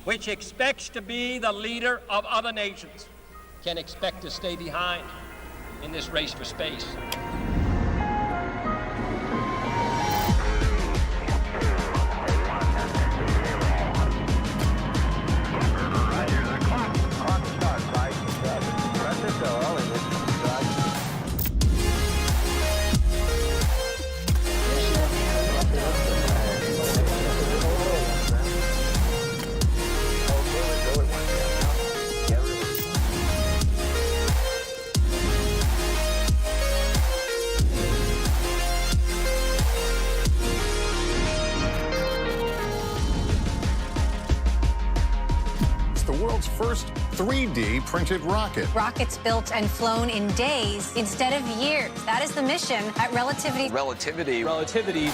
which expects to be the leader of other nations, can expect to stay behind in this race for space. First 3D printed rocket. Rockets built and flown in days instead of years. That is the mission at Relativity. Relativity. Relativity.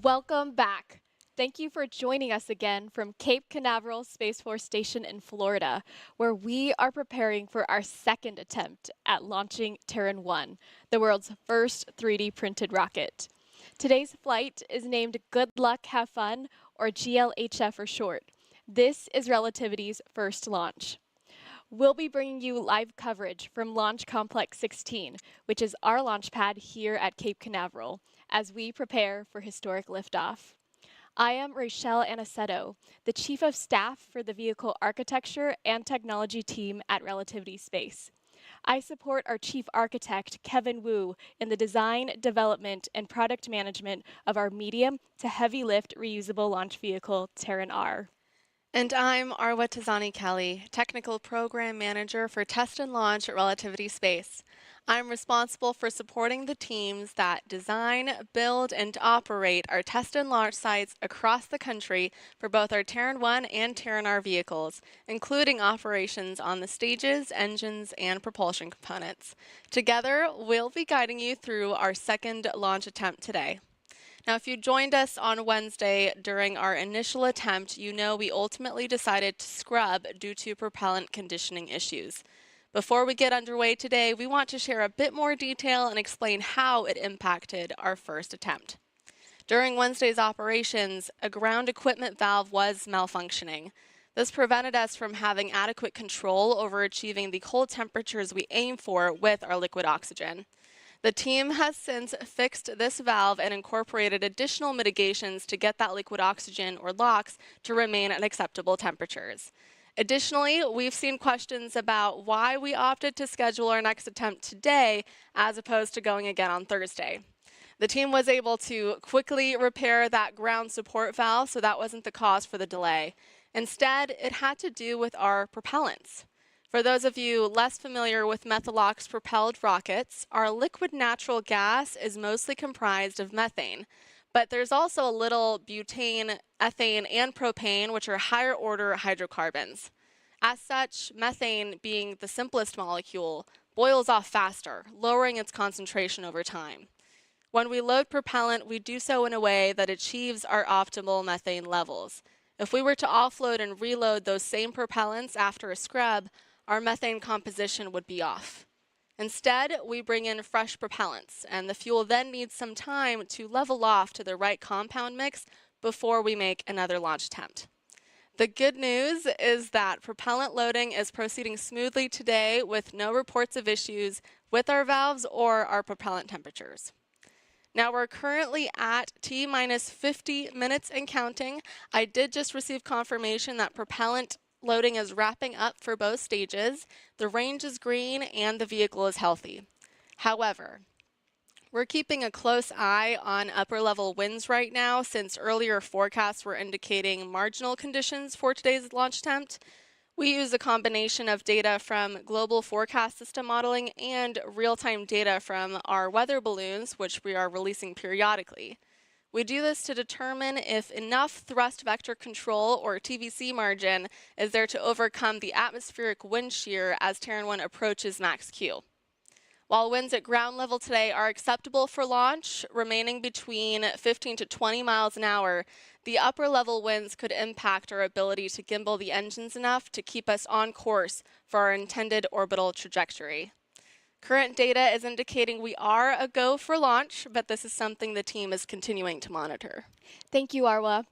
Welcome back. Thank you for joining us again from Cape Canaveral Space Force Station in Florida, where we are preparing for our second attempt at launching Terran 1, the world's first 3D printed rocket. Today's flight is named Good Luck, Have Fun, or GLHF for short. This is Relativity's first launch. We'll be bringing you live coverage from Launch Complex 16, which is our launch pad here at Cape Canaveral, as we prepare for historic liftoff. I am Rachelle Aniceto, the Chief of Staff for the Vehicle Architecture and Technology team at Relativity Space. I support our Chief Architect, Kevin Wu, in the design, development, and product management of our medium to heavy lift reusable launch vehicle, Terran R. And I'm Arwa Tazani Kelly, Technical Program Manager for Test and Launch at Relativity Space. I'm responsible for supporting the teams that design, build, and operate our test and launch sites across the country for both our Terran 1 and Terran R vehicles, including operations on the stages, engines, and propulsion components. Together, we'll be guiding you through our second launch attempt today. Now, if you joined us on Wednesday during our initial attempt, you know we ultimately decided to scrub due to propellant conditioning issues. Before we get underway today, we want to share a bit more detail and explain how it impacted our first attempt. During Wednesday's operations, a ground equipment valve was malfunctioning. This prevented us from having adequate control over achieving the cold temperatures we aim for with our liquid oxygen. The team has since fixed this valve and incorporated additional mitigations to get that liquid oxygen, or LOX, to remain at acceptable temperatures. Additionally, we've seen questions about why we opted to schedule our next attempt today as opposed to going again on Thursday. The team was able to quickly repair that ground support valve, so that wasn't the cause for the delay. Instead, it had to do with our propellants. For those of you less familiar with Methalox-propelled rockets, our liquid natural gas is mostly comprised of methane. But there's also a little butane, ethane, and propane, which are higher order hydrocarbons. As such, methane, being the simplest molecule, boils off faster, lowering its concentration over time. When we load propellant, we do so in a way that achieves our optimal methane levels. If we were to offload and reload those same propellants after a scrub, our methane composition would be off. Instead, we bring in fresh propellants, and the fuel then needs some time to level off to the right compound mix before we make another launch attempt. The good news is that propellant loading is proceeding smoothly today with no reports of issues with our valves or our propellant temperatures. Now we're currently at T-minus 50 minutes and counting. I did just receive confirmation that propellant loading is wrapping up for both stages. The range is green and the vehicle is healthy. However, we're keeping a close eye on upper level winds right now, since earlier forecasts were indicating marginal conditions for today's launch attempt. We use a combination of data from global forecast system modeling and real-time data from our weather balloons, which we are releasing periodically. We do this to determine if enough thrust vector control, or TVC margin, is there to overcome the atmospheric wind shear as Terran 1 approaches max Q. While winds at ground level today are acceptable for launch, remaining between 15 to 20 miles an hour, the upper level winds could impact our ability to gimbal the engines enough to keep us on course for our intended orbital trajectory. Current data is indicating we are a go for launch, but this is something the team is continuing to monitor. Thank you, Arwa.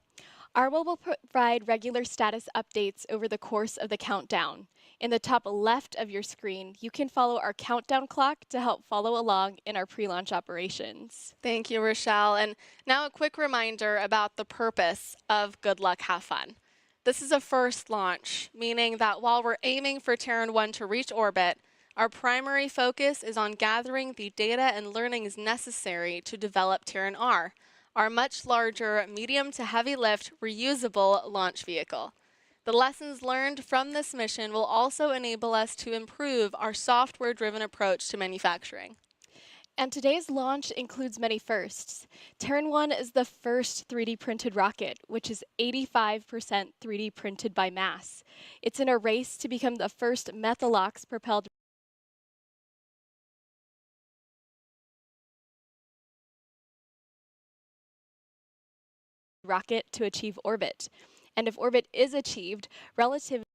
Arwa will provide regular status updates over the course of the countdown. In the top left of your screen, you can follow our countdown clock to help follow along in our pre-launch operations. Thank you, Rochelle. And now a quick reminder about the purpose of Good Luck, Have Fun. This is a first launch, meaning that while we're aiming for Terran 1 to reach orbit, our primary focus is on gathering the data and learnings necessary to develop Terran R, our much larger medium to heavy lift reusable launch vehicle. The lessons learned from this mission will also enable us to improve our software-driven approach to manufacturing. And today's launch includes many firsts. Terran 1 is the first 3D printed rocket, which is 85% 3D printed by mass. It's in a race to become the first methalox-propelled rocket to achieve orbit. And if orbit is achieved, Relativity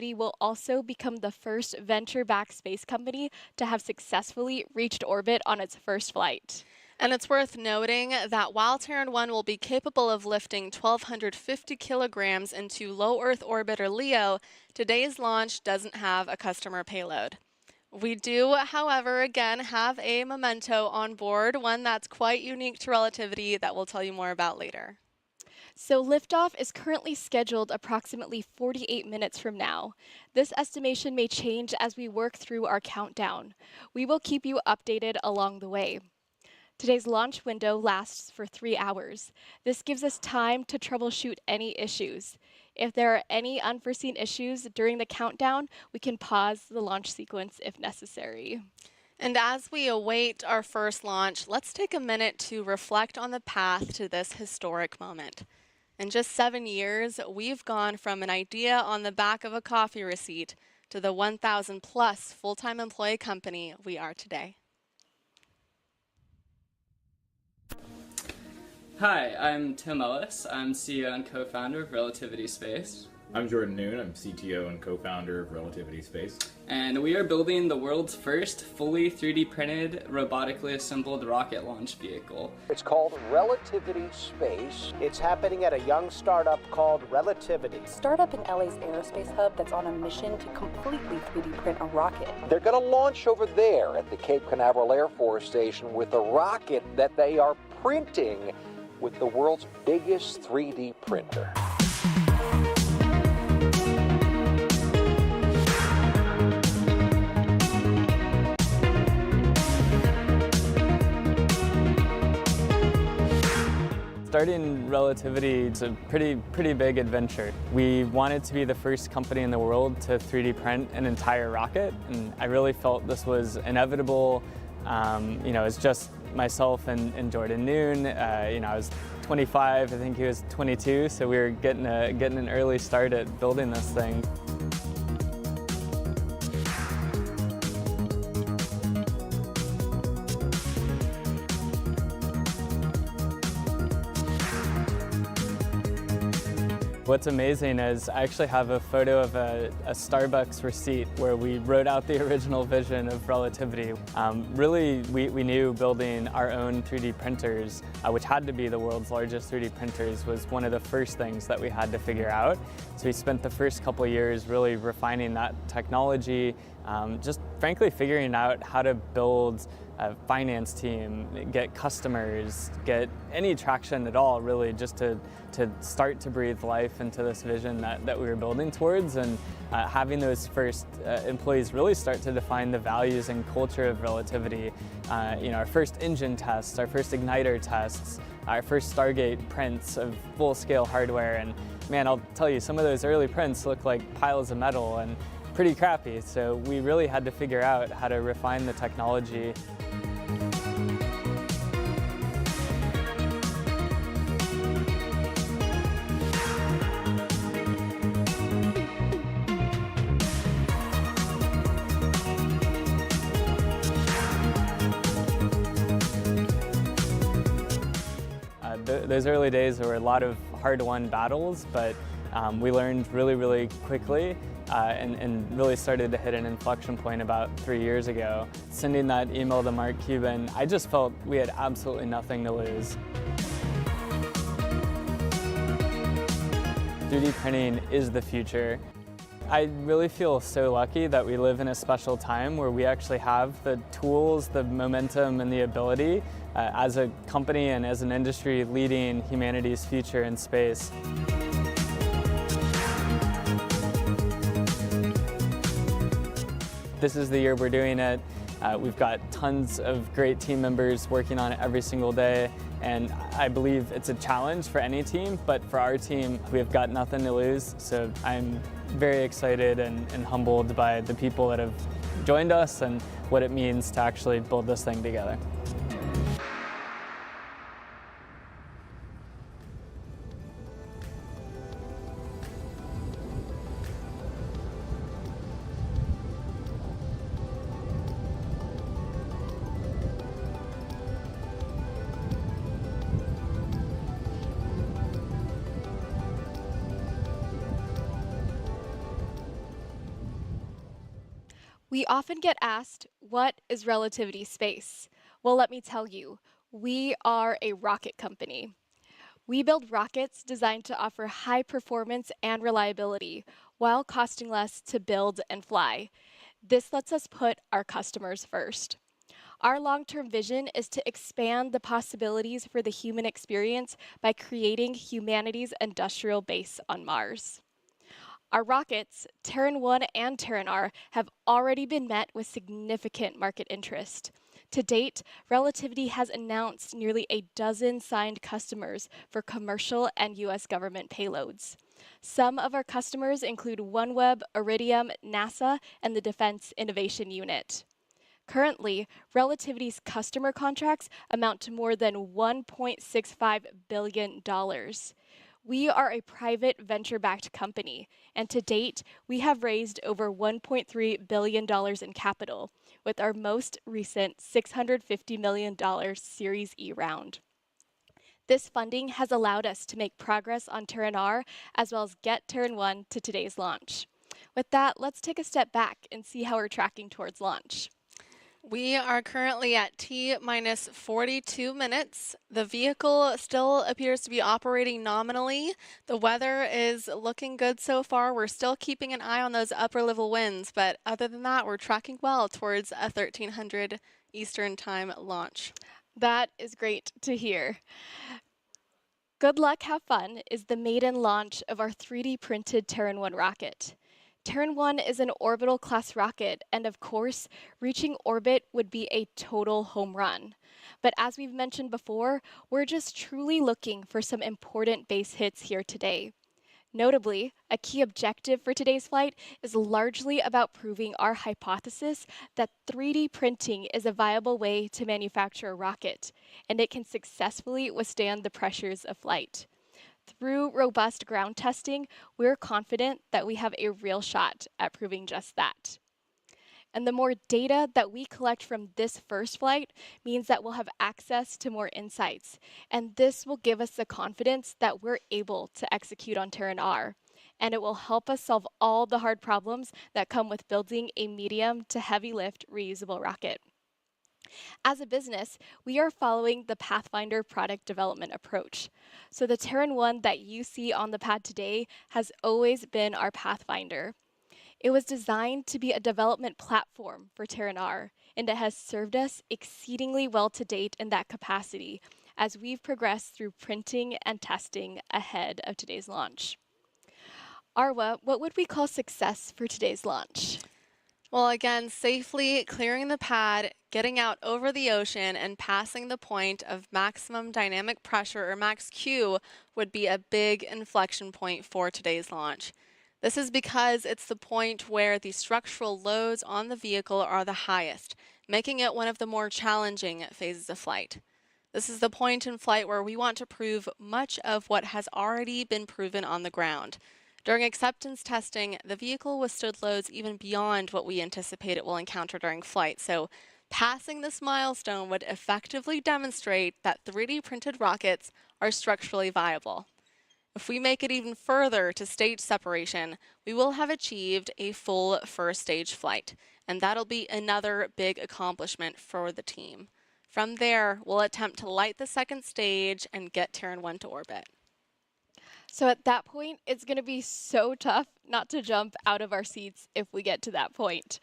will also become the first venture-backed space company to have successfully reached orbit on its first flight. And it's worth noting that while Terran 1 will be capable of lifting 1,250 kilograms into low Earth orbit, or LEO, today's launch doesn't have a customer payload. We do, however, again, have a memento on board, one that's quite unique to Relativity that we'll tell you more about later. So liftoff is currently scheduled approximately 48 minutes from now. This estimation may change as we work through our countdown. We will keep you updated along the way. Today's launch window lasts for 3 hours. This gives us time to troubleshoot any issues. If there are any unforeseen issues during the countdown, we can pause the launch sequence if necessary. And as we await our first launch, let's take a minute to reflect on the path to this historic moment. In just 7 years, we've gone from an idea on the back of a coffee receipt to the 1,000 plus full-time employee company we are today. Hi, I'm Tim Ellis. I'm CEO and co-founder of Relativity Space. I'm Jordan Noon. I'm CTO and co-founder of Relativity Space. And we are building the world's first fully 3D printed, robotically assembled rocket launch vehicle. It's called Relativity Space. It's happening at a young startup called Relativity. Startup in LA's aerospace hub that's on a mission to completely 3D print a rocket. They're going to launch over there at the Cape Canaveral Air Force Station with a rocket that they are printing with the world's biggest 3D printer. Starting Relativity is a pretty big adventure. We wanted to be the first company in the world to 3D print an entire rocket, and I really felt this was inevitable. It's just myself and Jordan Noon. I was 25, I think he was 22, so we were getting an early start at building this thing. What's amazing is I actually have a photo of a Starbucks receipt where we wrote out the original vision of Relativity. Really, we knew building our own 3D printers, which had to be the world's largest 3D printers, was one of the first things that we had to figure out. So we spent the first couple of years really refining that technology, just frankly figuring out how to build a finance team, get customers, get any traction at all, really, just to start to breathe life into this vision that we were building towards, and having those first employees really start to define the values and culture of Relativity. Our first engine tests, our first igniter tests, our first Stargate prints of full-scale hardware, and man, I'll tell you, some of those early prints look like piles of metal and pretty crappy, so we really had to figure out how to refine the technology. Those early days, there were a lot of hard-won battles, but we learned really, really quickly and really started to hit an inflection point about 3 years ago. Sending that email to Mark Cuban, I just felt we had absolutely nothing to lose. 3D printing is the future. I really feel so lucky that we live in a special time where we actually have the tools, the momentum, and the ability as a company and as an industry leading humanity's future in space. This is the year we're doing it. We've got tons of great team members working on it every single day, and I believe it's a challenge for any team, but for our team, we've got nothing to lose, so I'm very excited and humbled by the people that have joined us and what it means to actually build this thing together. We often get asked, what is Relativity Space? Well, let me tell you, we are a rocket company. We build rockets designed to offer high performance and reliability while costing less to build and fly. This lets us put our customers first. Our long-term vision is to expand the possibilities for the human experience by creating humanity's industrial base on Mars. Our rockets, Terran 1 and Terran R, have already been met with significant market interest. To date, Relativity has announced nearly a dozen signed customers for commercial and U.S. government payloads. Some of our customers include OneWeb, Iridium, NASA, and the Defense Innovation Unit. Currently, Relativity's customer contracts amount to more than $1.65 billion. We are a private venture-backed company, and to date, we have raised over $1.3 billion in capital, with our most recent $650 million Series E round. This funding has allowed us to make progress on Terran R, as well as get Terran 1 to today's launch. With that, let's take a step back and see how we're tracking towards launch. We are currently at T-minus 42 minutes. The vehicle still appears to be operating nominally. The weather is looking good so far. We're still keeping an eye on those upper level winds, but other than that, we're tracking well towards a 1300 Eastern Time launch. That is great to hear. Good luck, have fun is the maiden launch of our 3D printed Terran 1 rocket. Terran 1 is an orbital class rocket, and of course, reaching orbit would be a total home run. But as we've mentioned before, we're just truly looking for some important base hits here today. Notably, a key objective for today's flight is largely about proving our hypothesis that 3D printing is a viable way to manufacture a rocket, and it can successfully withstand the pressures of flight. Through robust ground testing, we're confident that we have a real shot at proving just that. And the more data that we collect from this first flight means that we'll have access to more insights. And this will give us the confidence that we're able to execute on Terran R. And it will help us solve all the hard problems that come with building a medium to heavy lift reusable rocket. As a business, we are following the Pathfinder product development approach. So the Terran 1 that you see on the pad today has always been our Pathfinder. It was designed to be a development platform for Terran R, and it has served us exceedingly well to date in that capacity as we've progressed through printing and testing ahead of today's launch. Arwa, what would we call success for today's launch? Well, again, safely clearing the pad, getting out over the ocean, and passing the point of maximum dynamic pressure, or max Q, would be a big inflection point for today's launch. This is because it's the point where the structural loads on the vehicle are the highest, making it one of the more challenging phases of flight. This is the point in flight where we want to prove much of what has already been proven on the ground. During acceptance testing, the vehicle withstood loads even beyond what we anticipate it will encounter during flight, so passing this milestone would effectively demonstrate that 3D printed rockets are structurally viable. If we make it even further to stage separation, we will have achieved a full first stage flight, and that'll be another big accomplishment for the team. From there, we'll attempt to light the second stage and get Terran 1 to orbit. So at that point, it's going to be so tough not to jump out of our seats if we get to that point.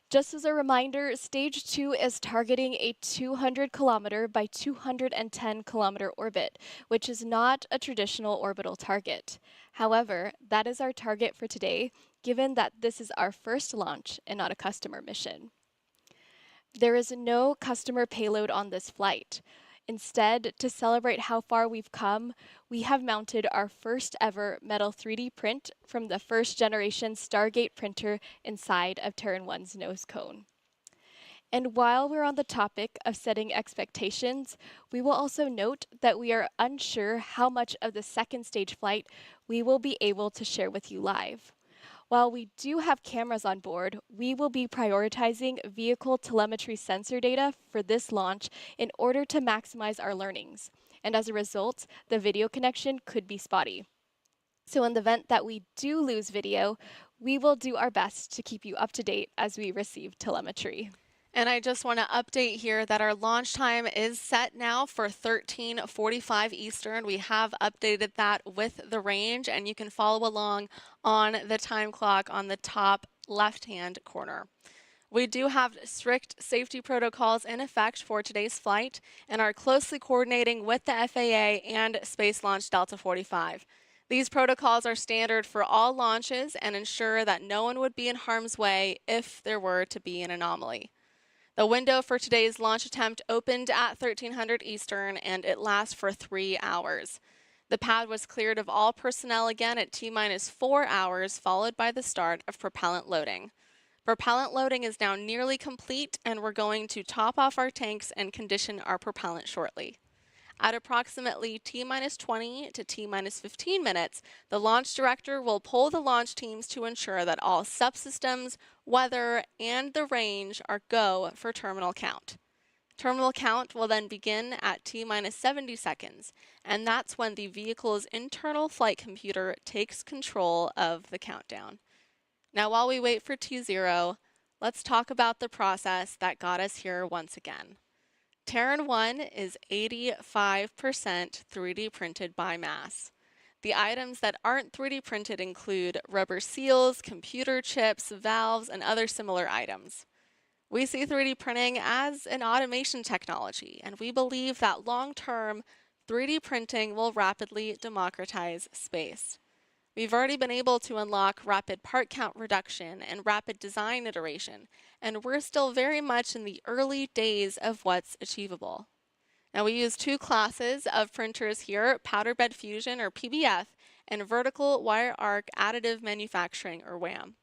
Just as a reminder, Stage 2 is targeting a 200 kilometer by 210 kilometer orbit, which is not a traditional orbital target. However, that is our target for today, given that this is our first launch and not a customer mission. There is no customer payload on this flight. Instead, to celebrate how far we've come, we have mounted our first ever metal 3D print from the first generation Stargate printer inside of Terran 1's nose cone. And while we're on the topic of setting expectations, we will also note that we are unsure how much of the second stage flight we will be able to share with you live. While we do have cameras on board, we will be prioritizing vehicle telemetry sensor data for this launch in order to maximize our learnings. And as a result, the video connection could be spotty. So in the event that we do lose video, we will do our best to keep you up to date as we receive telemetry. And I just want to update here that our launch time is set now for 13:45 Eastern. We have updated that with the range, and you can follow along on the time clock on the top left-hand corner. We do have strict safety protocols in effect for today's flight and are closely coordinating with the FAA and Space Launch Delta 45. These protocols are standard for all launches and ensure that no one would be in harm's way if there were to be an anomaly. The window for today's launch attempt opened at 1300 Eastern, and it lasts for 3 hours. The pad was cleared of all personnel again at T-minus 4 hours, followed by the start of propellant loading. Propellant loading is now nearly complete, and we're going to top off our tanks and condition our propellant shortly. At approximately T-minus 20 to T-minus 15 minutes, the launch director will poll the launch teams to ensure that all subsystems, weather, and the range are go for terminal count. Terminal count will then begin at T-minus 70 seconds, and that's when the vehicle's internal flight computer takes control of the countdown. Now, while we wait for T0, let's talk about the process that got us here once again. Terran 1 is 85% 3D printed by mass. The items that aren't 3D printed include rubber seals, computer chips, valves, and other similar items. We see 3D printing as an automation technology, and we believe that long-term 3D printing will rapidly democratize space. We've already been able to unlock rapid part count reduction and rapid design iteration, and we're still very much in the early days of what's achievable. Now, we use 2 classes of printers here, powder bed fusion, or PBF, and vertical wire arc additive manufacturing, or WAM.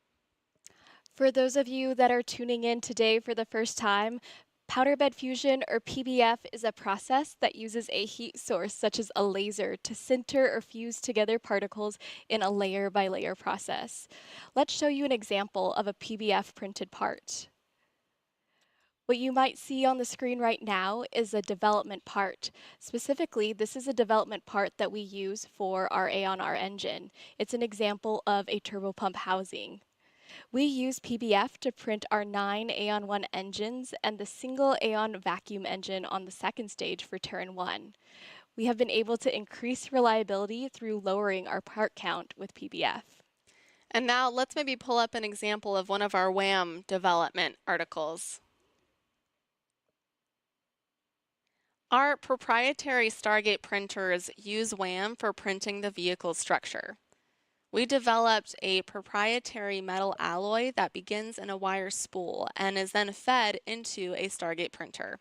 For those of you that are tuning in today for the first time, powder bed fusion, or PBF, is a process that uses a heat source such as a laser to sinter or fuse together particles in a layer by layer process. Let's show you an example of a PBF printed part. What you might see on the screen right now is a development part. Specifically, this is a development part that we use for our Aeon R engine. It's an example of a turbopump housing. We use PBF to print our 9 Aeon 1 engines and the single Aeon vacuum engine on the second stage for Terran 1. We have been able to increase reliability through lowering our part count with PBF. And now let's maybe pull up an example of one of our WAM development articles. Our proprietary Stargate printers use WAM for printing the vehicle structure. We developed a proprietary metal alloy that begins in a wire spool and is then fed into a Stargate printer.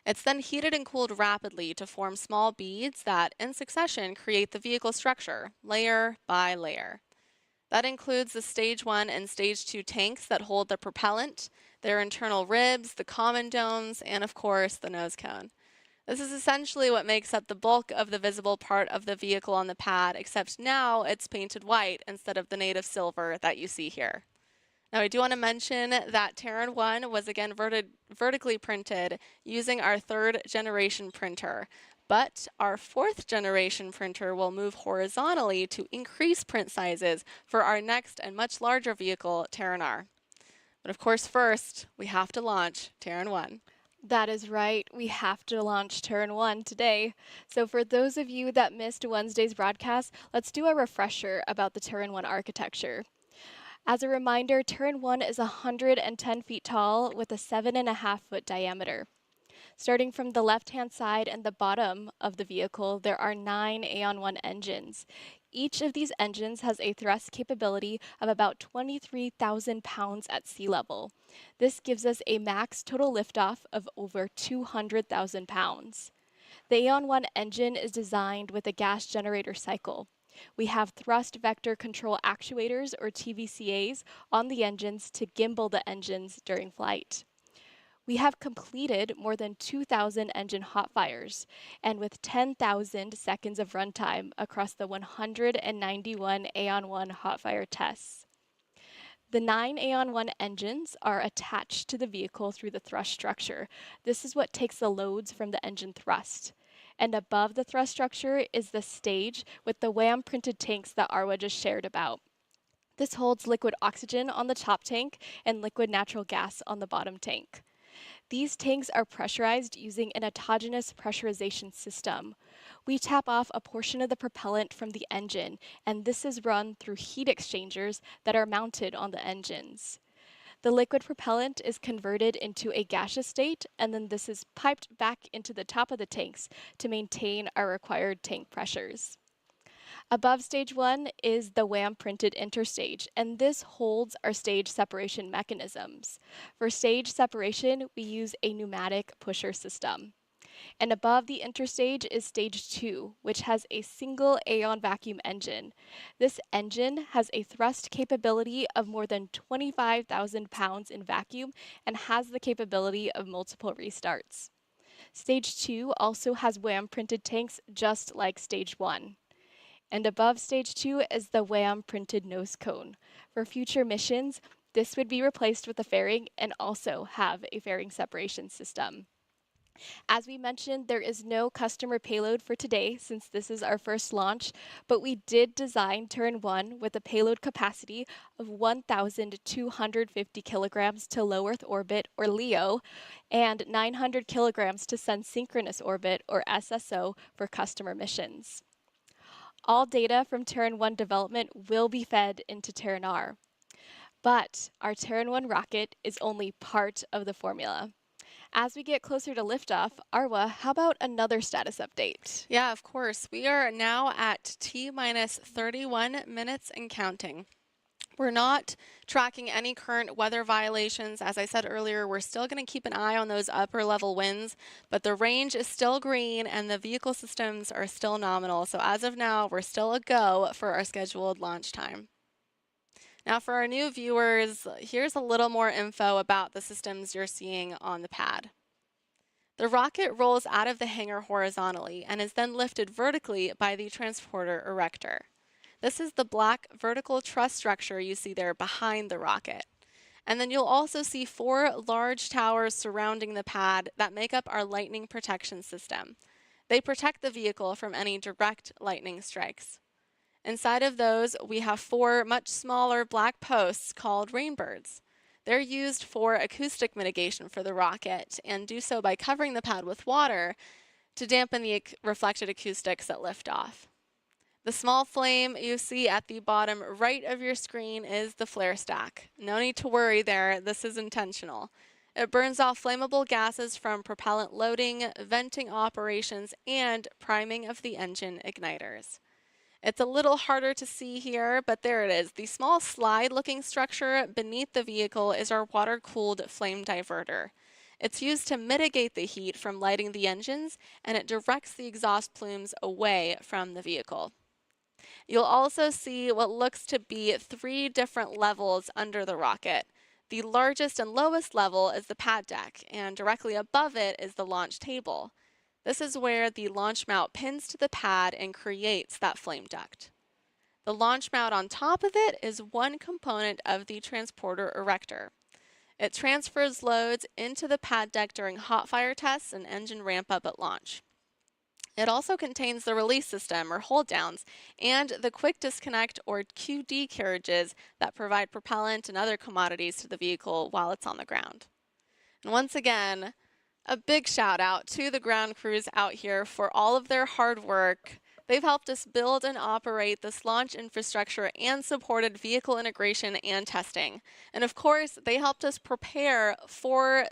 It's then heated and cooled rapidly to form small beads that, in succession, create the vehicle structure, layer by layer. That includes the Stage 1 and Stage 2 tanks that hold the propellant, their internal ribs, the common domes, and of course, the nose cone. This is essentially what makes up the bulk of the visible part of the vehicle on the pad, except now it's painted white instead of the native silver that you see here. Now, I do want to mention that Terran 1 was again vertically printed using our 3rd generation printer, but our 4th generation printer will move horizontally to increase print sizes for our next and much larger vehicle, Terran R. But of course, first, we have to launch Terran 1. That is right. We have to launch Terran 1 today. So for those of you that missed Wednesday's broadcast, let's do a refresher about the Terran 1 architecture. As a reminder, Terran 1 is 110 feet tall with a 7.5 foot diameter. Starting from the left-hand side and the bottom of the vehicle, there are 9 Aeon 1 engines. Each of these engines has a thrust capability of about 23,000 pounds at sea level. This gives us a max total liftoff of over 200,000 pounds. The Aeon 1 engine is designed with a gas generator cycle. We have thrust vector control actuators, or TVCAs, on the engines to gimbal the engines during flight. We have completed more than 2,000 engine hot fires, and with 10,000 seconds of runtime across the 191 Aeon 1 hot fire tests. The 9 Aeon 1 engines are attached to the vehicle through the thrust structure. This is what takes the loads from the engine thrust. And above the thrust structure is the stage with the WAM printed tanks that Arwa just shared about. This holds liquid oxygen on the top tank and liquid natural gas on the bottom tank. These tanks are pressurized using an autogenous pressurization system. We tap off a portion of the propellant from the engine, and this is run through heat exchangers that are mounted on the engines. The liquid propellant is converted into a gaseous state, and then this is piped back into the top of the tanks to maintain our required tank pressures. Above stage 1 is the WAM printed interstage, and this holds our stage separation mechanisms. For stage separation, we use a pneumatic pusher system. And above the interstage is stage 2, which has a single Aeon vacuum engine. This engine has a thrust capability of more than 25,000 pounds in vacuum and has the capability of multiple restarts. Stage 2 also has WAM printed tanks just like stage 1. And above stage 2 is the WAM printed nose cone. For future missions, this would be replaced with a fairing and also have a fairing separation system. As we mentioned, there is no customer payload for today since this is our first launch, but we did design Terran 1 with a payload capacity of 1,250 kilograms to low Earth orbit, or LEO, and 900 kilograms to sun synchronous orbit, or SSO, for customer missions. All data from Terran 1 development will be fed into Terran R. But our Terran 1 rocket is only part of the formula. As we get closer to liftoff, Arwa, how about another status update? Yeah, of course. We are now at T-minus 31 minutes and counting. We're not tracking any current weather violations. As I said earlier, we're still going to keep an eye on those upper level winds, but the range is still green and the vehicle systems are still nominal. So as of now, we're still a go for our scheduled launch time. Now for our new viewers, here's a little more info about the systems you're seeing on the pad. The rocket rolls out of the hangar horizontally and is then lifted vertically by the transporter erector. This is the black vertical truss structure you see there behind the rocket. And then you'll also see 4 large towers surrounding the pad that make up our lightning protection system. They protect the vehicle from any direct lightning strikes. Inside of those, we have 4 much smaller black posts called rainbirds. They're used for acoustic mitigation for the rocket and do so by covering the pad with water to dampen the reflected acoustics at liftoff. The small flame you see at the bottom right of your screen is the flare stack. No need to worry there, this is intentional. It burns off flammable gases from propellant loading, venting operations, and priming of the engine igniters. It's a little harder to see here, but there it is. The small slide-looking structure beneath the vehicle is our water-cooled flame diverter. It's used to mitigate the heat from lighting the engines, and it directs the exhaust plumes away from the vehicle. You'll also see what looks to be 3 different levels under the rocket. The largest and lowest level is the pad deck, and directly above it is the launch table. This is where the launch mount pins to the pad and creates that flame duct. The launch mount on top of it is one component of the transporter erector. It transfers loads into the pad deck during hot fire tests and engine ramp up at launch. It also contains the release system, or hold downs, and the quick disconnect, or QD carriages that provide propellant and other commodities to the vehicle while it's on the ground. And once again, a big shout out to the ground crews out here for all of their hard work. They've helped us build and operate this launch infrastructure and supported vehicle integration and testing. And of course, they helped us prepare for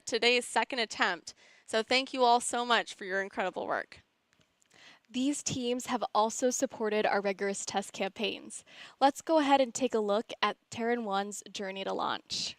today's second attempt. So thank you all so much for your incredible work. These teams have also supported our rigorous test campaigns. Let's go ahead and take a look at Terran 1's journey to launch.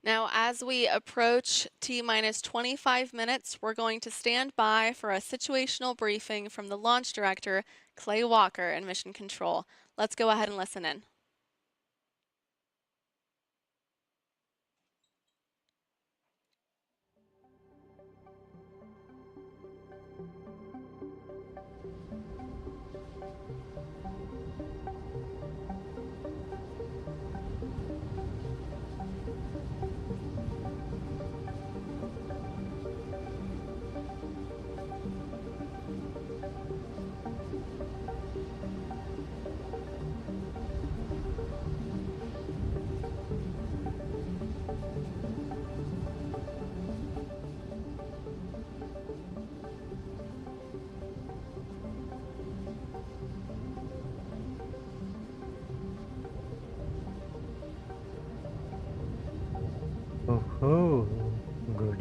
Now, as we approach T-minus 25 minutes, we're going to stand by for a situational briefing from the launch director, Clay Walker, in Mission Control. Let's go ahead and listen in.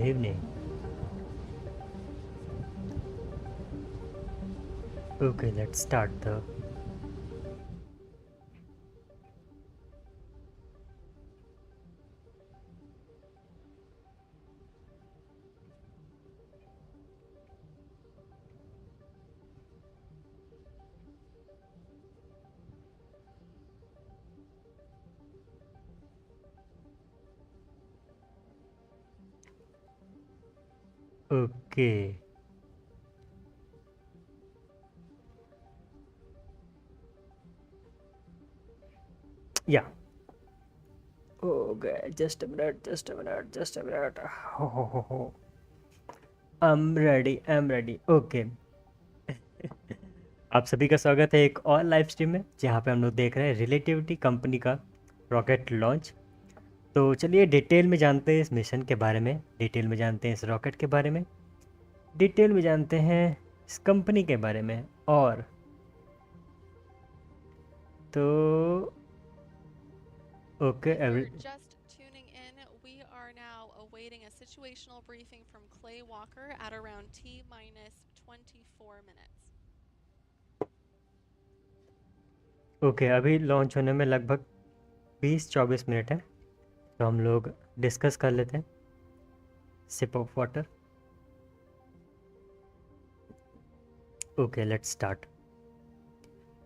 Good evening. Okay, let's start the. Okay. Yeah. Okay, just a minute, just a minute, just a minute. Ho, ho, ho, ho. I'm ready, I'm ready. Okay. आप सभी का स्वागत है एक और live stream में जहाँ पे हम लोग देख रहे हैं रिलेटिविटी कंपनी का रॉकेट लॉन्च। तो चलिए डिटेल में जानते हैं इस मिशन के बारे में, डिटेल में जानते हैं इस रॉकेट के बारे में, डिटेल में जानते हैं इस कंपनी के बारे में। और तो okay Just tuning in, we are now awaiting a situational briefing from Clay Walker at around T-24 minutes. Okay अभी लॉन्च होने में लगभग 20-24 मिनट है, तो हम लोग डिस्कस कर लेते हैं। Sip of water. Okay let's start.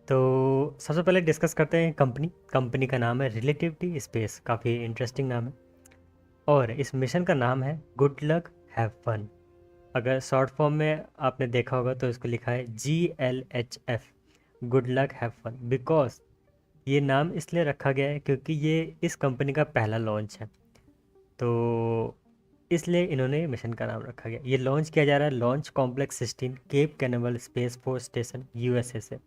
तो सबसे पहले डिस्कस करते हैं कंपनी का नाम है रिलेटिविटी स्पेस, काफ़ी इंटरेस्टिंग नाम है। और इस मिशन का नाम है गुड लक हैव फन। अगर शॉर्ट फॉर्म में आपने देखा होगा तो इसको लिखा है GLHF, good luck have fun. Because ये नाम इसलिए रखा गया है क्योंकि ये इस कंपनी का पहला लॉन्च है, तो इसलिए इन्होंने मिशन का नाम रखा गया। ये लॉन्च किया जा रहा है launch complex 16 Cape Canaveral Space Force Station USA से।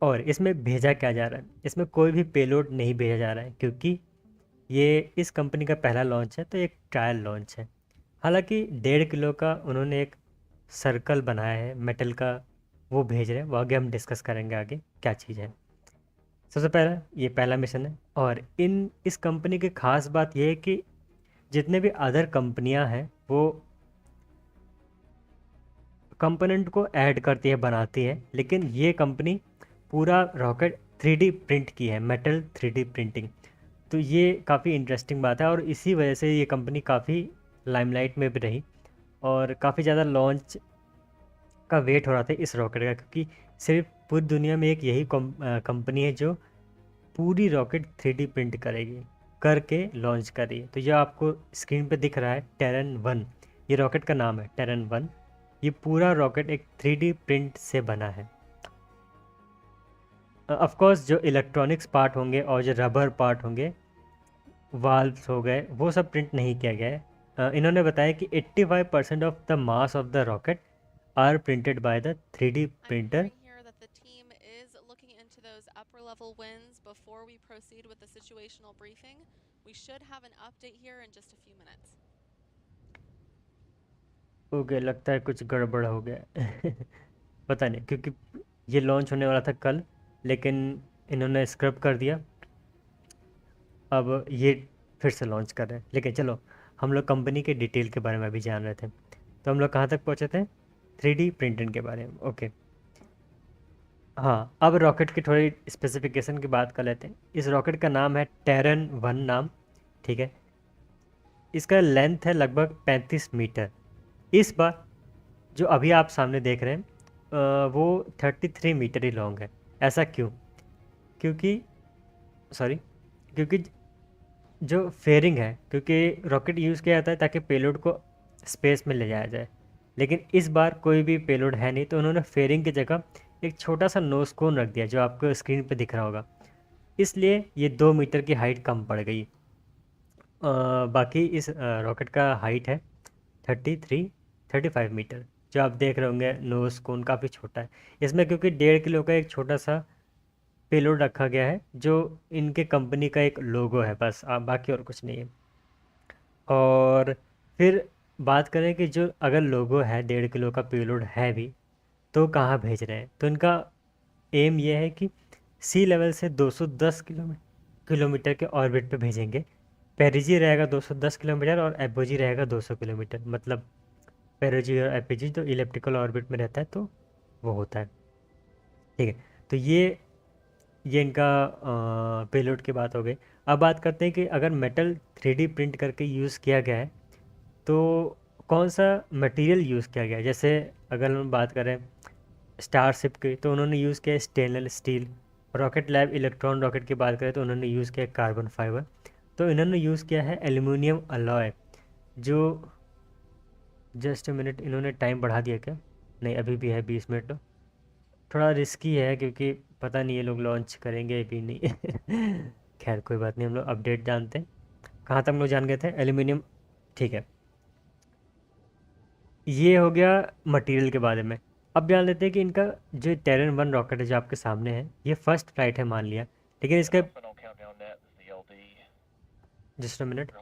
और इसमें भेजा क्या जा रहा है, इसमें कोई भी पेलोड नहीं भेजा जा रहा है क्योंकि ये इस कंपनी का पहला लॉन्च है, तो एक ट्रायल लॉन्च है। हालांकि 1.5 किलो का उन्होंने एक सर्कल बनाया है मेटल का, वो भेज रहे हैं, वो आगे हम डिस्कस करेंगे आगे क्या चीज़ है। सबसे पहला ये पहला मिशन है। और इस कंपनी की ख़ास बात यह है कि जितने भी अदर कंपनियां हैं वो कंपोनेंट को ऐड करती है, बनाती है, लेकिन ये कंपनी पूरा रॉकेट 3D प्रिंट की है, मेटल 3D प्रिंटिंग। तो ये काफ़ी इंटरेस्टिंग बात है और इसी वजह से ये कंपनी काफ़ी लाइमलाइट में भी रही और काफ़ी ज़्यादा लॉन्च का वेट हो रहा था इस रॉकेट का, क्योंकि सिर्फ पूरी दुनिया में एक यही कंपनी है जो पूरी रॉकेट 3D प्रिंट करेगी, करके लॉन्च कर रही है। तो ये आपको स्क्रीन पे दिख रहा है टेरन 1, ये रॉकेट का नाम है टेरन 1। ये पूरा रॉकेट एक 3D प्रिंट से बना है। ऑफ कोर्स जो इलेक्ट्रॉनिक्स पार्ट होंगे और जो रबर पार्ट होंगे, वाल्व्स हो गए, वो सब प्रिंट नहीं किया गया है। इन्होंने बताया कि 85% of the mass of the rocket are printed by the 3D प्रिंटर। Upper level wins before we proceed with the situational briefing. We should have an update here in just a few minutes. Okay लगता है कुछ गड़बड़ हो गया पता नहीं, क्योंकि ये लॉन्च होने वाला था कल, लेकिन इन्होंने स्क्रैप कर दिया, अब ये फिर से लॉन्च कर रहे हैं। लेकिन चलो हम लोग कंपनी के डिटेल के बारे में अभी जान रहे थे, तो हम लोग कहाँ तक पहुँचे थे, 3D प्रिंटिंग के बारे में। ओके हाँ, अब रॉकेट की थोड़ी स्पेसिफिकेशन की बात कर लेते हैं। इस रॉकेट का नाम है टेरन 1 नाम, ठीक है। इसका लेंथ है लगभग 35 मीटर। इस बार जो अभी आप सामने देख रहे हैं वो 33 मीटर ही लॉन्ग है। ऐसा क्यों? क्योंकि जो फेयरिंग है, क्योंकि रॉकेट यूज़ किया जाता है ताकि पेलोड को स्पेस में ले जाया जाए, लेकिन इस बार कोई भी पेलोड है नहीं, तो उन्होंने फेयरिंग की जगह एक छोटा सा नोज कोन रख दिया जो आपको स्क्रीन पे दिख रहा होगा, इसलिए ये 2 मीटर की हाइट कम पड़ गई। बाकी इस रॉकेट का हाइट है 35 मीटर। जो आप देख रहे होंगे नोज कोन काफ़ी छोटा है इसमें, क्योंकि 1.5 किलो का एक छोटा सा पेलोड रखा गया है जो इनके कंपनी का एक लोगो है, बस बाकी और कुछ नहीं है। और फिर बात करें कि जो अगर लोगो है 1.5 किलो का पेलोड है भी, तो कहाँ भेज रहे हैं, तो इनका एम ये है कि सी लेवल से 210 किलोमीटर के ऑर्बिट पे भेजेंगे, पेरिजी रहेगा 210 किलोमीटर और एपोजी रहेगा 200 किलोमीटर। मतलब पेरिजी और एपोजी जो इलिप्टिकल ऑर्बिट में रहता है तो वो होता है। ठीक है, तो ये इनका पेलोड की बात हो गई। अब बात करते हैं कि अगर मेटल 3D प्रिंट करके यूज़ किया गया है तो कौन सा मटेरियल यूज़ किया गया है। जैसे अगर हम बात करें स्टारशिप की तो उन्होंने यूज़ किया stainless steel. Rocket lab electron rocket की बात करें तो उन्होंने यूज़ किया कार्बन फाइबर। तो इन्होंने यूज़ किया है एल्यूमिनियम अलॉय। जो जस्ट मिनट, इन्होंने टाइम बढ़ा दिया क्या? नहीं, अभी भी है 20 मिनट। तो थोड़ा रिस्की है क्योंकि पता नहीं ये लोग लॉन्च करेंगे भी नहीं। खैर कोई बात नहीं, हम लोग अपडेट जानते हैं। कहाँ तक हम लोग जान गए थे? एल्यूमिनियम। ठीक है, ये हो गया मटेरियल के बारे में। अब जान लेते हैं कि इनका जो टेरन 1 रॉकेट है जो आपके सामने है, ये फर्स्ट फ्लाइट है मान लिया, लेकिन इसके जस्ट अ मिनट,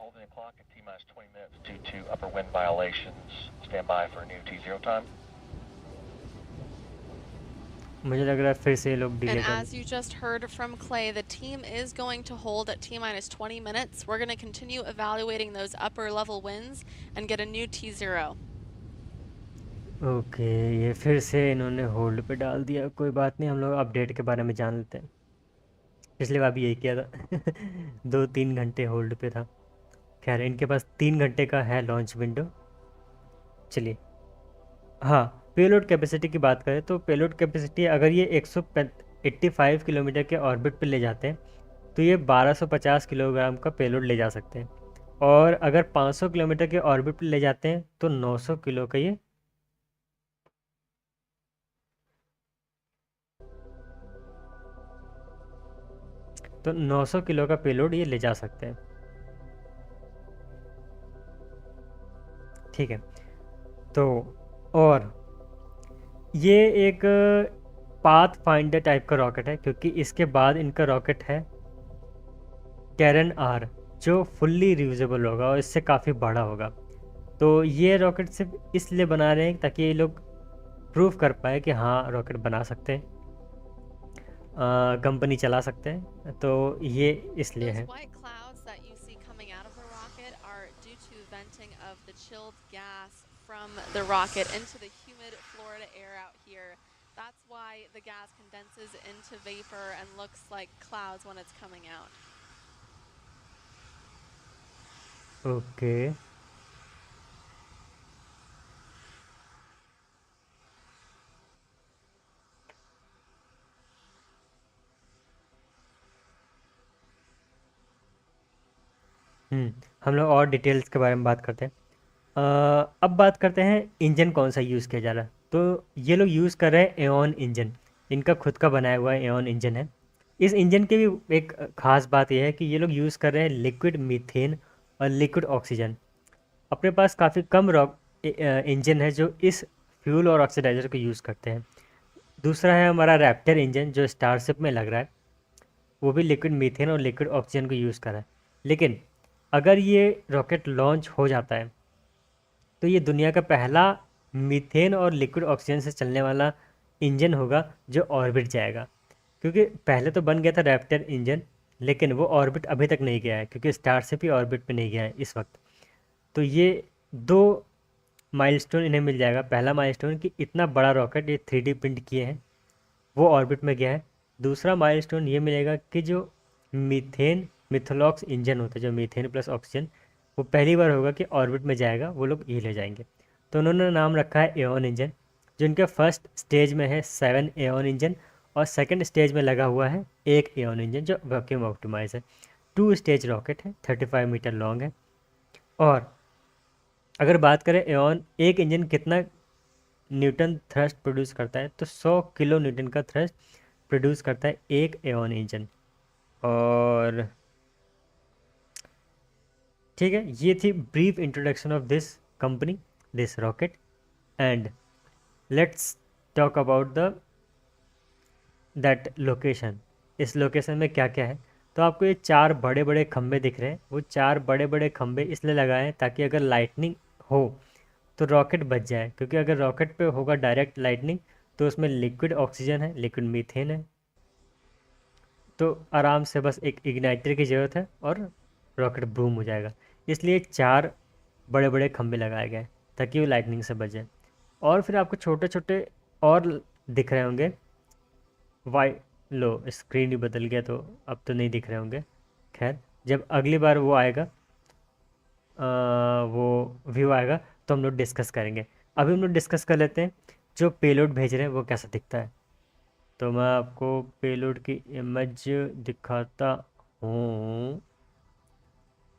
मुझे लग रहा है फिर से ये लोग डिले And कर। as you just heard from Clay, the team is going to hold at T-minus 20 minutes. We're going to continue evaluating those upper level winds and get a new T0. Okay, ये फिर से इन्होंने hold पे डाल दिया। कोई बात नहीं, हम लोग अपडेट के बारे में जान लेते हैं। पिछली बार भी यही किया था। 2-3 घंटे होल्ड पे था। खैर इनके पास 3 घंटे का है लॉन्च विंडो। चलिए, हाँ, पेलोड कैपेसिटी की बात करें तो पेलोड कैपेसिटी अगर ये 185 किलोमीटर के ऑर्बिट पे ले जाते हैं तो ये 1250 किलोग्राम का पेलोड ले जा सकते हैं। और अगर 500 किलोमीटर के ऑर्बिट पे ले जाते हैं तो 900 किलो का ये तो 900 किलो का पेलोड ये ले जा सकते हैं। ठीक है, तो और ये एक पाथ फाइंडर टाइप का रॉकेट है क्योंकि इसके बाद इनका रॉकेट है टेरन आर जो फुल्ली रियूजेबल होगा और इससे काफ़ी बड़ा होगा। तो ये रॉकेट सिर्फ इसलिए बना रहे हैं ताकि ये लोग प्रूव कर पाए कि हाँ रॉकेट बना सकते हैं, कंपनी चला सकते हैं, तो ये इसलिए है। From the rocket into the humid Florida air out here. That's why the gas condenses into vapor and looks like clouds when it's coming out. Okay. हम लोग और डिटेल्स के बारे में बात करते हैं। अब बात करते हैं इंजन कौन सा यूज़ किया जा रहा है। तो ये लोग यूज़ कर रहे हैं एओन इंजन। इनका खुद का बनाया हुआ एओन इंजन है। इस इंजन की भी एक ख़ास बात यह है कि ये लोग यूज़ कर रहे हैं लिक्विड मीथेन और लिक्विड ऑक्सीजन। अपने पास काफ़ी कम इंजन है जो इस फ्यूल और ऑक्सीडाइज़र को यूज़ करते हैं। दूसरा है हमारा रैप्टर इंजन जो स्टारशिप में लग रहा है, वो भी लिक्विड मीथेन और लिक्विड ऑक्सीजन को यूज़ कर रहा है। लेकिन अगर ये रॉकेट लॉन्च हो जाता है तो ये दुनिया का पहला मीथेन और लिक्विड ऑक्सीजन से चलने वाला इंजन होगा जो ऑर्बिट जाएगा। क्योंकि पहले तो बन गया था रैप्टर इंजन, लेकिन वो ऑर्बिट अभी तक नहीं गया है क्योंकि स्टारशिप ही ऑर्बिट पे नहीं गया है इस वक्त। तो ये 2 माइलस्टोन इन्हें मिल जाएगा। पहला माइलस्टोन कि इतना बड़ा रॉकेट ये 3D प्रिंट किए हैं, वो ऑर्बिट में गया है। दूसरा माइलस्टोन ये मिलेगा कि जो मिथोलॉक्स इंजन होता है, जो मीथेन प्लस ऑक्सीजन, वो पहली बार होगा कि ऑर्बिट में जाएगा, वो लोग ये ले जाएंगे। तो उन्होंने नाम रखा है एओन इंजन, जो इनके फर्स्ट स्टेज में है 7 एओन इंजन और सेकंड स्टेज में लगा हुआ है 1 एओन इंजन जो वैक्यूम ऑप्टिमाइज है। 2 स्टेज रॉकेट है, 35 मीटर लॉन्ग है। और अगर बात करें एओन एक इंजन कितना न्यूटन थ्रस्ट प्रोड्यूस करता है तो 100 किलो न्यूटन का थ्रस्ट प्रोड्यूस करता है एक एओन इंजन। और ठीक है, ये थी brief introduction of this company, this rocket. And let's talk about that location. इस लोकेशन में क्या क्या है। तो आपको ये 4 बड़े बड़े खंबे दिख रहे हैं, वो 4 बड़े बड़े खंबे इसलिए लगाए हैं ताकि अगर लाइटनिंग हो तो रॉकेट बच जाए। क्योंकि अगर रॉकेट पे होगा डायरेक्ट लाइटनिंग तो उसमें लिक्विड ऑक्सीजन है, लिक्विड मीथेन है, तो आराम से बस एक इग्नाइटर की ज़रूरत है और रॉकेट बूम हो जाएगा। इसलिए 4 बड़े बड़े खंभे लगाए गए ताकि वो लाइटनिंग से बच जाए। और फिर आपको छोटे छोटे और दिख रहे होंगे वाई लो स्क्रीन ही बदल गया तो अब तो नहीं दिख रहे होंगे। खैर जब अगली बार वो आएगा वो व्यू आएगा तो हम लोग डिस्कस करेंगे। अभी हम लोग डिस्कस कर लेते हैं जो पेलोड भेज रहे हैं वो कैसा दिखता है। तो मैं आपको पेलोड की इमेज दिखाता हूँ।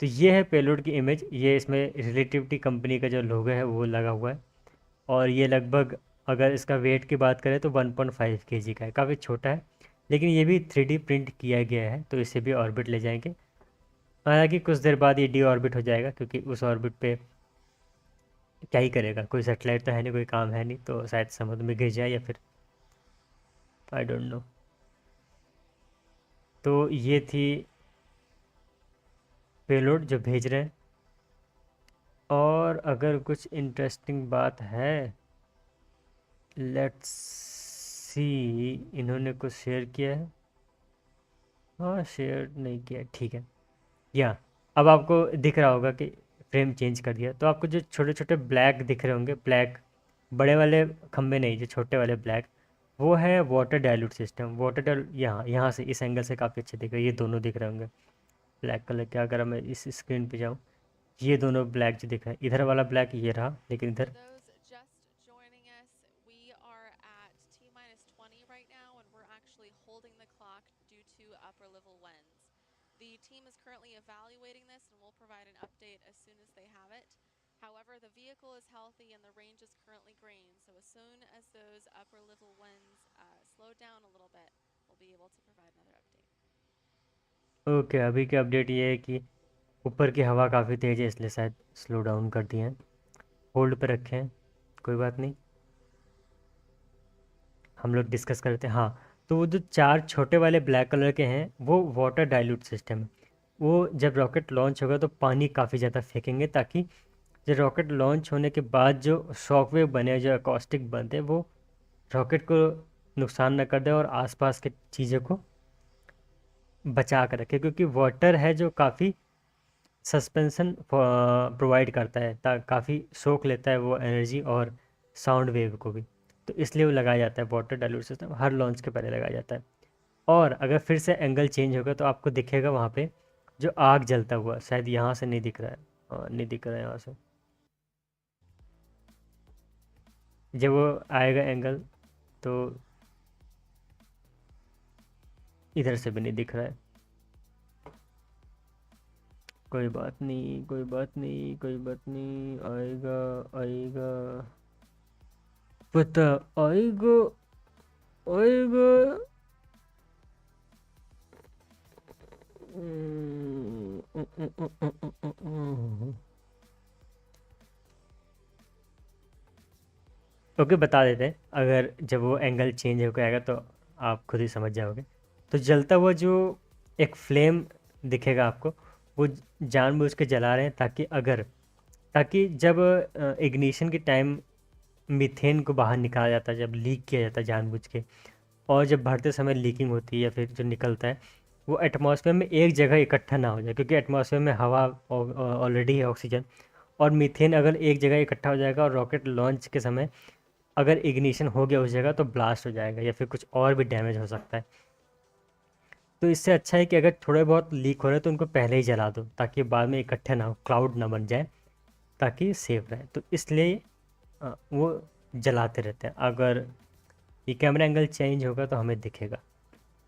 तो ये है पेलोड की इमेज। ये इसमें रिलेटिविटी कंपनी का जो लोगो है वो लगा हुआ है और ये लगभग अगर इसका वेट की बात करें तो 1.5 kg का है, काफ़ी छोटा है। लेकिन ये भी 3D प्रिंट किया गया है तो इसे भी ऑर्बिट ले जाएंगे। हालांकि कुछ देर बाद ये डी ऑर्बिट हो जाएगा क्योंकि उस ऑर्बिट पे क्या ही करेगा, कोई सेटेलाइट तो है नहीं, कोई काम है नहीं, तो शायद समुद्र में गिर जाए या फिर आई डोंट नो। तो ये थी पेलोड जो भेज रहे हैं। और अगर कुछ इंटरेस्टिंग बात है लेट्स सी, इन्होंने कुछ शेयर किया है। हाँ शेयर नहीं किया, ठीक है। या अब आपको दिख रहा होगा कि फ्रेम चेंज कर दिया तो आपको जो छोटे छोटे ब्लैक दिख रहे होंगे, ब्लैक बड़े वाले खंबे नहीं, जो छोटे वाले ब्लैक, वो है water dilute system. Water dilute यहाँ यहाँ से इस एंगल से काफ़ी अच्छे दिख रहे हैं, ये दोनों दिख रहे होंगे ब्लैक कलर के। अगर मैं इस स्क्रीन पे जाऊँ, ये दोनों ब्लैक जो दिख रहे हैं, इधर वाला ब्लैक ये रहा, लेकिन इधर The team is currently evaluating this and will provide an update as soon as they have it. However, the vehicle is healthy and the range is currently green, so as soon as those upper level winds slow down a little bit, we'll be able to provide another update. Okay अभी की update ये है कि ऊपर की हवा काफ़ी तेज़ है इसलिए शायद स्लो डाउन कर दिए हैं, होल्ड पे रखे हैं, कोई बात नहीं, हम लोग डिस्कस करते हैं। हाँ तो वो जो 4 छोटे वाले ब्लैक कलर के हैं वो वाटर डाइल्यूट सिस्टम है। वो जब रॉकेट लॉन्च होगा तो पानी काफ़ी ज़्यादा फेंकेंगे ताकि जब रॉकेट लॉन्च होने के बाद जो शॉकवेव बने, जो एकॉस्टिक बनते, वो रॉकेट को नुकसान न कर दे और आसपास के चीज़ों को बचा कर रखे, क्योंकि वाटर है जो काफ़ी सस्पेंशन प्रोवाइड करता है, काफ़ी सोख लेता है वो एनर्जी और साउंड वेव को भी। तो इसलिए वो लगाया जाता है, वाटर डाइल्यूट सिस्टम हर लॉन्च के पहले लगाया जाता है। और अगर फिर से एंगल चेंज होगा तो आपको दिखेगा वहाँ पे जो आग जलता हुआ, शायद यहाँ से नहीं दिख रहा है, नहीं दिख रहा है यहाँ से, जब वो आएगा एंगल तो इधर से भी नहीं दिख रहा है। कोई बात नहीं, कोई बात नहीं, कोई बात नहीं, आएगा आएगा, पता आएगा आएगा। ओके बता देते हैं, अगर जब वो एंगल चेंज हो आएगा तो आप खुद ही समझ जाओगे। तो जलता हुआ जो एक फ्लेम दिखेगा आपको, वो जानबूझ के जला रहे हैं ताकि जब इग्निशन के टाइम मीथेन को बाहर निकाला जाता है, जब लीक किया जाता है जानबूझ के, और जब भरते समय लीकिंग होती है या फिर जो निकलता है वो एटमॉस्फेयर में एक जगह इकट्ठा ना हो जाए, क्योंकि एटमॉस्फेयर में हवा ऑलरेडी है, ऑक्सीजन, और मीथेन अगर एक जगह इकट्ठा हो जाएगा और रॉकेट लॉन्च के समय अगर इग्निशन हो गया उस जगह तो ब्लास्ट हो जाएगा या फिर कुछ और भी डैमेज हो सकता है। तो इससे अच्छा है कि अगर थोड़े बहुत लीक हो रहे हैं तो उनको पहले ही जला दो ताकि बाद में इकट्ठे ना हो, क्लाउड ना बन जाए, ताकि सेफ रहे। तो इसलिए वो जलाते रहते हैं। अगर ये कैमरा एंगल चेंज होगा तो हमें दिखेगा,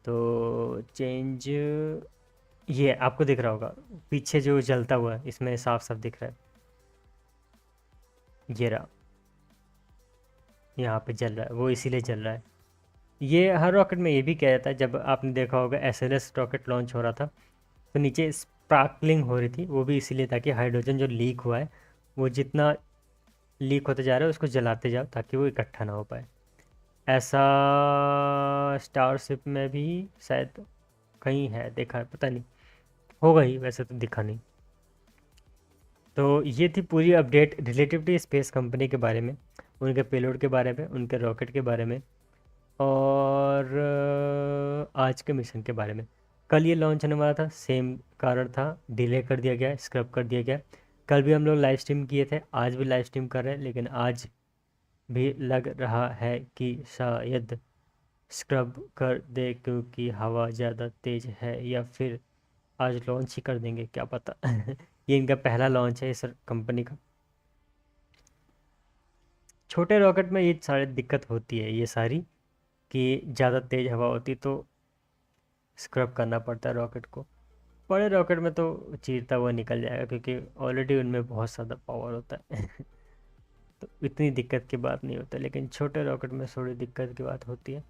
तो चेंज ये आपको दिख रहा होगा पीछे जो जलता हुआ है, इसमें साफ साफ दिख रहा है, ये रहा, यहाँ पे जल रहा है, वो इसीलिए जल रहा है। ये हर रॉकेट में ये भी किया जाता है। जब आपने देखा होगा SLS रॉकेट लॉन्च हो रहा था तो नीचे स्पार्कलिंग हो रही थी, वो भी इसीलिए ताकि हाइड्रोजन जो लीक हुआ है वो जितना लीक होते जा रहा है उसको जलाते जाओ ताकि वो इकट्ठा ना हो पाए। ऐसा स्टारशिप में भी शायद कहीं है, देखा है, पता नहीं, होगा ही, वैसे तो दिखा नहीं। तो ये थी पूरी अपडेट रिलेटिविटी स्पेस कंपनी के बारे में, उनके पेलोड के बारे में, उनके रॉकेट के बारे में और आज के मिशन के बारे में। कल ये लॉन्च होने वाला था, सेम कारण था, डिले कर दिया गया, स्क्रब कर दिया गया। कल भी हम लोग लाइव स्ट्रीम किए थे, आज भी लाइव स्ट्रीम कर रहे हैं, लेकिन आज भी लग रहा है कि शायद स्क्रब कर दे क्योंकि हवा ज़्यादा तेज़ है, या फिर आज लॉन्च ही कर देंगे, क्या पता। ये इनका पहला लॉन्च है इस कंपनी का। छोटे रॉकेट में ये सारी दिक्कत होती है, ये सारी, कि ज़्यादा तेज़ हवा होती तो स्क्रब करना पड़ता है रॉकेट को। बड़े रॉकेट में तो चीरता हुआ निकल जाएगा क्योंकि ऑलरेडी उनमें बहुत ज़्यादा पावर होता है। तो इतनी दिक्कत की बात नहीं होता, लेकिन छोटे रॉकेट में थोड़ी दिक्कत की बात होती है।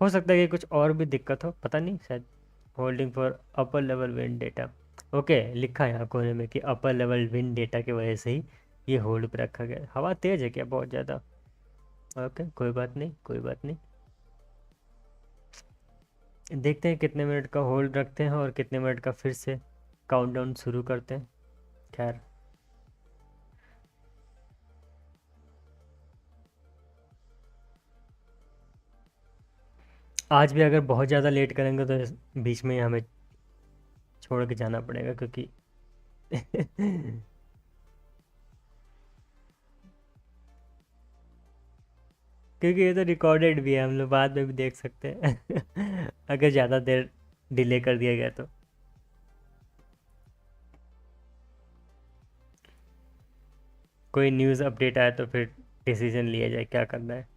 हो सकता है कि कुछ और भी दिक्कत हो, पता नहीं, शायद holding for upper level wind data. Okay, लिखा है यहाँ कोने में कि अपर लेवल विंड डेटा की वजह से ही ये होल्ड पे रखा गया। हवा तेज़ है क्या बहुत ज़्यादा? ओके, कोई बात नहीं, कोई बात नहीं। देखते हैं कितने मिनट का होल्ड रखते हैं और कितने मिनट का फिर से काउंटडाउन शुरू करते हैं। खैर, आज भी अगर बहुत ज़्यादा लेट करेंगे तो बीच में ही हमें छोड़ के जाना पड़ेगा, क्योंकि क्योंकि ये तो रिकॉर्डेड भी है, हम लोग बाद में भी देख सकते हैं। अगर ज़्यादा देर डिले कर दिया गया तो। कोई न्यूज़ अपडेट आया तो फिर डिसीजन लिया जाए क्या करना है।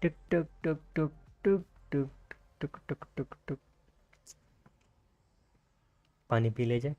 टुक टुक टुक टुक टुक टुक टुक टुक टुक टुक। पानी पी ले जाए।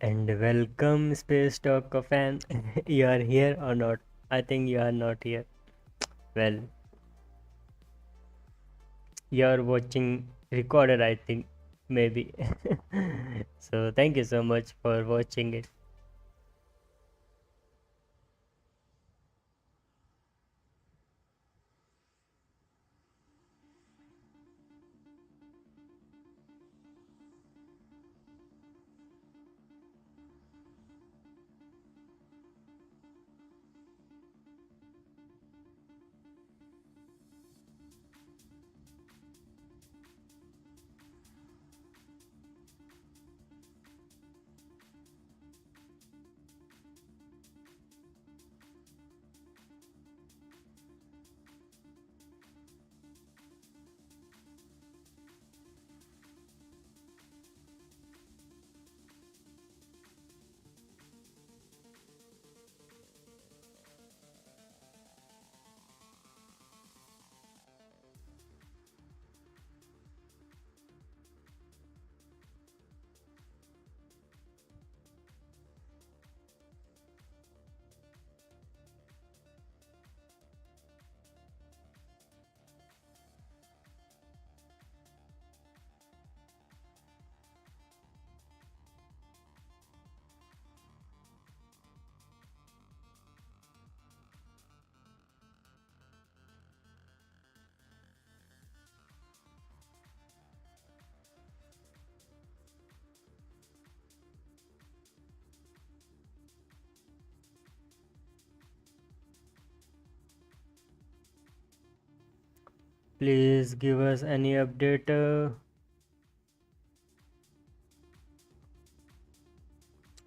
And welcome Space Talk fan. You are here or not? I think you are not here. Well, you are watching recorded, I think, maybe. So thank you so much for watching it. Please give us any update.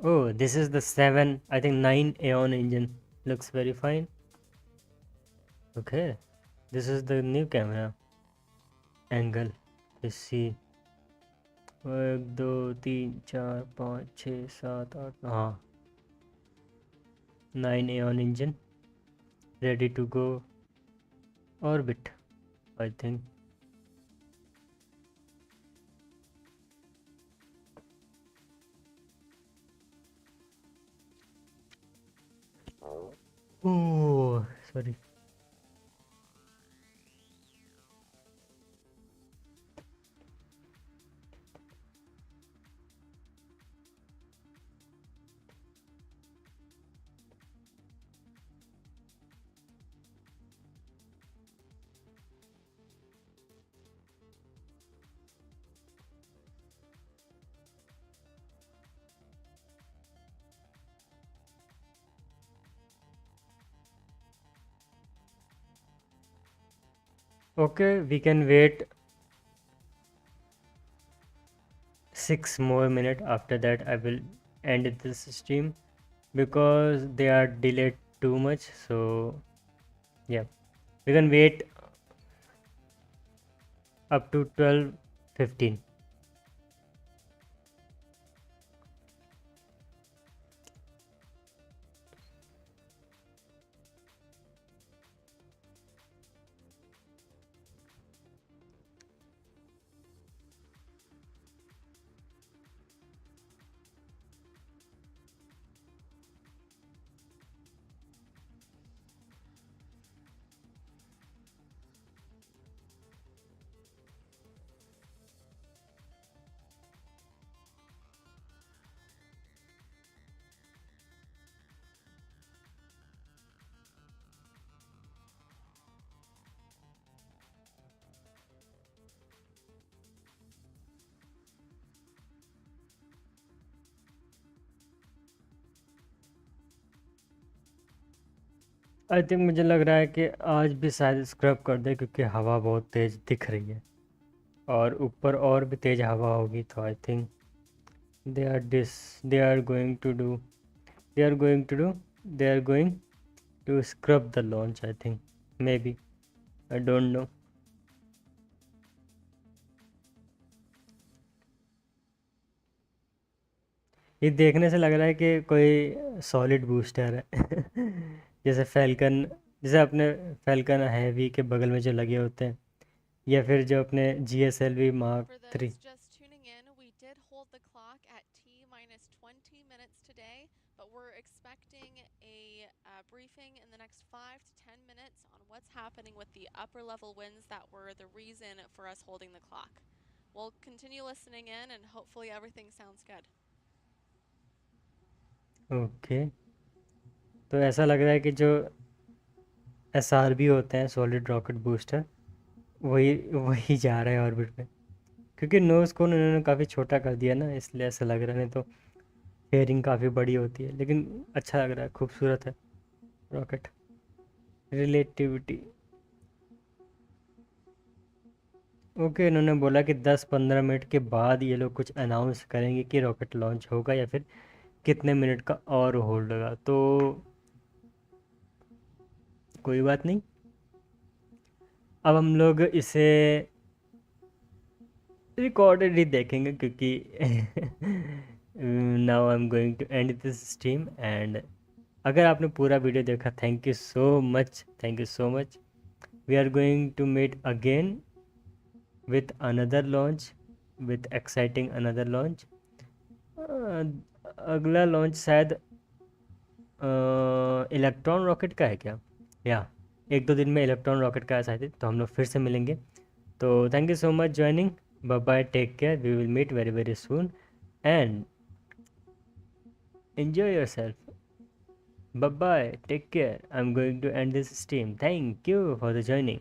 Oh, this is the 7, I think 9 Aeon engine. Looks very fine. Okay, this is the new camera angle. Let's see. 1 2 3 4 5 6 7 8 हाँ 9 Aeon engine ready to go orbit, I think. Oh, sorry. Okay, we can wait 6 more minutes. After that I will end this stream because they are delayed too much. So yeah, we can wait up to 12:15. I think मुझे लग रहा है कि आज भी शायद scrub कर दे क्योंकि हवा बहुत तेज़ दिख रही है और ऊपर और भी तेज़ हवा होगी तो I think they are going to do they are going to do they are going to scrub the launch, I think. Maybe, I don't know. ये देखने से लग रहा है कि कोई सॉलिड बूस्टर है जैसे फैल्कन, जैसे अपने फैल्कन हैवी के बगल में जो लगे होते हैं या फिर जो अपने GSLV Mark 3. Just tuning in, we did hold the clock at T-minus 20 minutes today, but we're expecting a briefing in the next 5 to 10 minutes on what's happening with the upper level winds that were the reason for us holding the clock. We'll continue listening in and hopefully everything sounds good. Okay, तो ऐसा लग रहा है कि जो SRB होते हैं solid rocket booster वही वही जा रहा है ऑर्बिट में क्योंकि नोज़ को उन्होंने काफ़ी छोटा कर दिया ना, इसलिए ऐसा लग रहा है। नहीं तो फेयरिंग काफ़ी बड़ी होती है, लेकिन अच्छा लग रहा है, खूबसूरत है रॉकेट। रिलेटिविटी ओके, इन्होंने बोला कि 10-15 मिनट के बाद ये लोग कुछ अनाउंस करेंगे कि रॉकेट लॉन्च होगा या फिर कितने मिनट का और होल्ड होगा। तो कोई बात नहीं, अब हम लोग इसे रिकॉर्डेड ही देखेंगे क्योंकि now I am going to end this stream. And अगर आपने पूरा वीडियो देखा, thank you so much, thank you so much. We are going to meet again with another launch, with exciting another launch. अगला launch शायद electron rocket का है क्या, या 1-2 दिन में इलेक्ट्रॉन रॉकेट का है शायद, तो हम लोग फिर से मिलेंगे। तो thank you so much joining, bye bye, take care, we will meet very very soon and enjoy yourself. Bye bye, take care. I'm going to end this stream. Thank you for the joining.